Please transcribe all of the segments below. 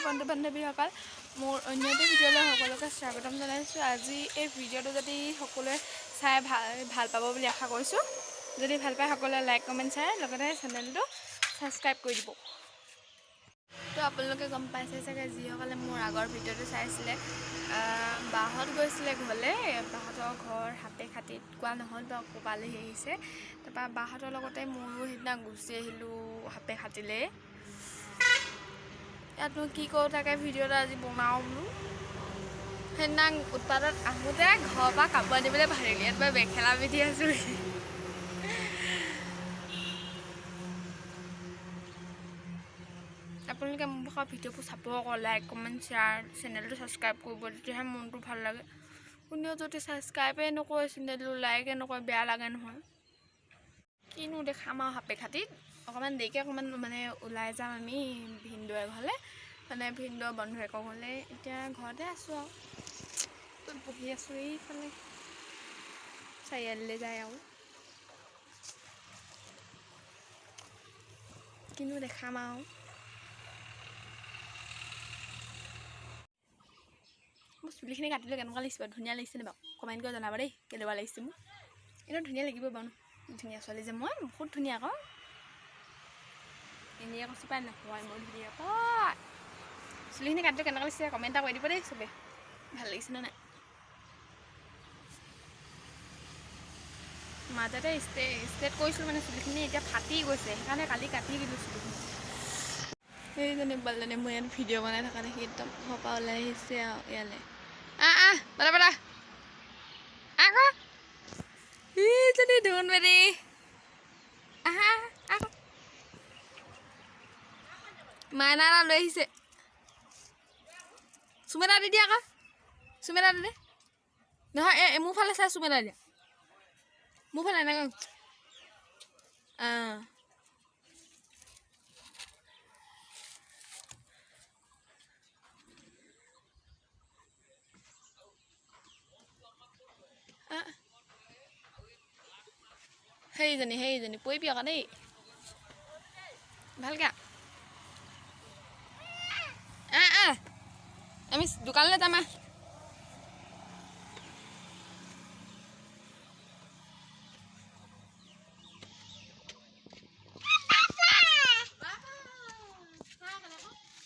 বন্ধু বান্ধৱীসকল মোৰ অন্য এটা ভিডিঅ'লৈ সকলোকে স্বাগতম জনাইছোঁ। আজি এই ভিডিঅ'টো যদি সকলোৱে চাই ভাল পাব বুলি আশা কৰিছোঁ। যদি ভাল পায় সকলোৱে লাইক কমেণ্ট চাই লগতে চেনেলটো ছাবস্ক্ৰাইব কৰি দিব। তো আপোনালোকে গম পাইছে চাগে, যিসকলে মোৰ আগৰ ভিডিঅ'টো চাইছিলে, বাহঁত গৈছিলে ঘৰলৈ। বাহঁতৰ ঘৰ হাপে খাতিত কোৱা নহ'ল বাৰু, ক'ৰবালৈহি আহিছে। তাৰপৰা বাহঁতৰ লগতে ময়ো সেইদিনা গুচি আহিলোঁ হাপে খাতিলৈ। ইয়াতনো কি কৰোঁ তাকে ভিডিঅ' এটা আজি বনাওঁ বোলো। সেইদিনা উৎপাদত আহোঁতে ঘৰৰ পৰা কাপোৰ আনিবলৈ পাহৰিলোঁ। ইয়াত মই মেখেলা পিন্ধি আছোঁ। আপোনালোকে মোৰ ভাগৰ ভিডিঅ'বোৰ চাব আকৌ, লাইক কমেণ্ট শ্বেয়াৰ, চেনেলটো ছাবস্ক্ৰাইব কৰিব, তেতিয়াহে মনটো ভাল লাগে। কোনেও যদি ছাবস্ক্ৰাইবে নকৰে, চেনেলটো লাইকে নকৰে, বেয়া লাগে নহয়। কিনো দেখাম আৰু হাপে খাতিত অকণমান দেৰিকৈ অকণমান মানে ওলাই যাম আমি ভিনদেউৰ ঘৰলৈ, মানে ভিনদেউৰ বন্ধু একৰ ঘৰলৈ। এতিয়া ঘৰতে আছোঁ আৰু তত বহি আছোঁ। এইফালে চাৰিআলিলৈ যায় আৰু কিনো দেখাম আৰু। মোৰ চুলিখিনি কাটিলে কেনেকুৱা লাগিছে বাৰু? ধুনীয়া লাগিছেনে বাৰু? কমেণ্ট কৰি জনাব দেই কেনেকুৱা লাগিছে মোৰ। এনেও ধুনীয়া লাগিব বাৰু ন, ধুনীয়া ছোৱালী যে মই, বহুত ধুনীয়া আকৌ। এনেই কৈছোঁ পাই নহয়, মই ধুনীয়া আকৌ। চুলিখিনি কাটিলে কেনেকুৱা লাগিছে কমেণ্ট এটা কৰি দিব দেই চবে, ভাল লাগিছেনে নাই। মাজতে ষ্ট্ৰেট কৰিছিলোঁ মানে চুলিখিনি, এতিয়া ফাটি গৈছে, সেইকাৰণে কালি কাটি দিলোঁ চুলিখিনি। সেইজনী বালজনী মই ইয়াত ভিডিঅ' বনাই থকা দেখি একদম ঘৰৰ পৰা ওলাই আহিছে আৰু ইয়ালৈ। বলা বলা আকৌ এইজনী ধুনবেৰী আকৌ মাইনা এটা লৈ আহিছে। চুমেটা দি দিয়া আকৌ, চুমেটা দি দে নহয়, মোৰ ফালে চাই চুমেটা দিয়া, মোৰ ফালে এনেকৈ সেইজনী পৰিবি আকৌ দেই, ভালকৈ আমি দোকানলৈ যাম।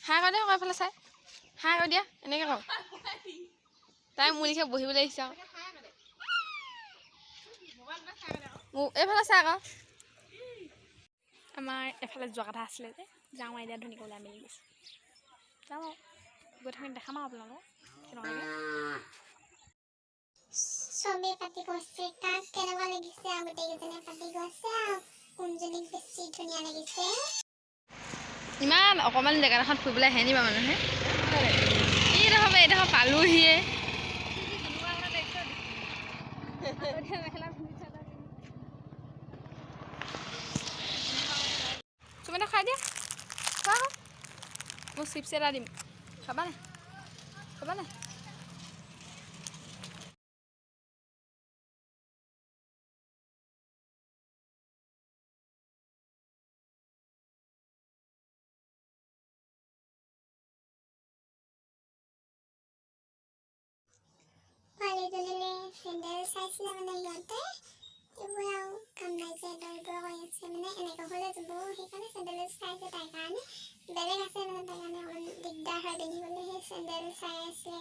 হাই কৈ দিয়া, এইফালে চাই হাই কৈ দিয়া, এনেকৈ কওঁ। তাই মোৰ লিখে বহিবলৈ আহিছে আকৌ, এইফালে চাই আকৌ। আমাৰ এফালে যোৱা কথা আছিলে যে, যাওঁ এতিয়া ধুনীয়াকৈ ওলাই মেলি গৈছোঁ। যাওঁ আৰু গৈ থাকি দেখাম আৰু আপোনালোকক চবেই পাতি গৈছে, কাক কেনেকুৱা লাগিছে আৰু গোটেইকেইজনে পাতি গৈছে আৰু কোনজনীক বেছি ধুনীয়া লাগিছে। ইমান অকণমান জেগাডোখৰত ফুৰিবলৈ আহে নিবা মানুহে। এইডোখৰ পালোহিয়ে। চুমেটা খাই দিয়া, খোৱা আকৌ, মই চিপছ এটা দিম, খাবা নাই? ছোৱালীজনীলে চেণ্ডেল চাইছিলে মানে সিহঁতে, এইবোৰ আৰু কাম নাই যে দৌৰিব কৰি আছে মানে, এনেকৈ হ'লে যাব, সেইকাৰণে চেণ্ডেল চাইছে তাইৰ কাৰণে। বেলেগ আছে মানে তাইৰ কাৰণে অকণমান দিগদাৰ হয় পিন্ধিবলৈ, সেই চেণ্ডেল চাই আছে।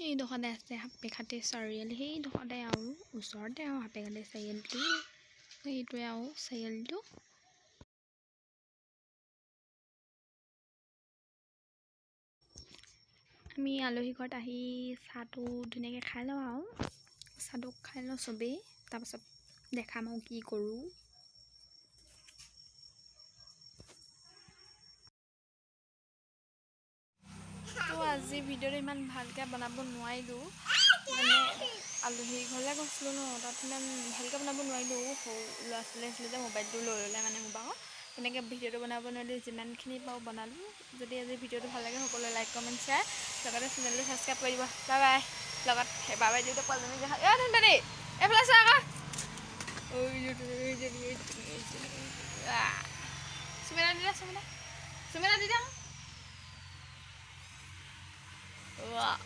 এইডোখৰতে আছে হাপে খাতি চাৰিআলি, সেইডোখৰতে আৰু ওচৰতে আৰু হাপে খাতি চাৰিআলিটো, সেইটোৱে আৰু চাৰিআলিটো। আমি আলহী ঘৰত আহি চাহটো ধুনীয়াকৈ খাই লওঁ আৰু চাহটো খাই লওঁ চবেই, তাৰপাছত দেখাম আৰু কি কৰোঁ। তো আজি ভিডিঅ'টো ইমান ভালকৈ বনাব নোৱাৰিলোঁ, মানে আলহী ঘৰলৈ গৈছিলোঁ ন, তাত ইমান ভালকৈ বনাব নোৱাৰিলোঁ। সৰু ল'ৰা ছোৱালী আছিলে যে মোবাইলটো লৈ ল'লে মানে মোৰ ভাগৰ, তেনেকৈ ভিডিঅ'টো বনাব নোৱাৰিলোঁ। যিমানখিনি বাৰু বনালোঁ। যদি আজি ভিডিঅ'টো ভাল লাগে সকলোৱে লাইক কমেণ্ট শ্বেয়াৰ, লগতে চেনেলটো ছাবস্ক্ৰাইব কৰি দিব। Bye bye. লগত বাই দিওঁতে পোৱালিজনী দেখা ধুনবাৰী এইফালে চোৱা আকৌ, চুমেটা দি দিয়া, চুমেটা দি দিয়া। ৱাও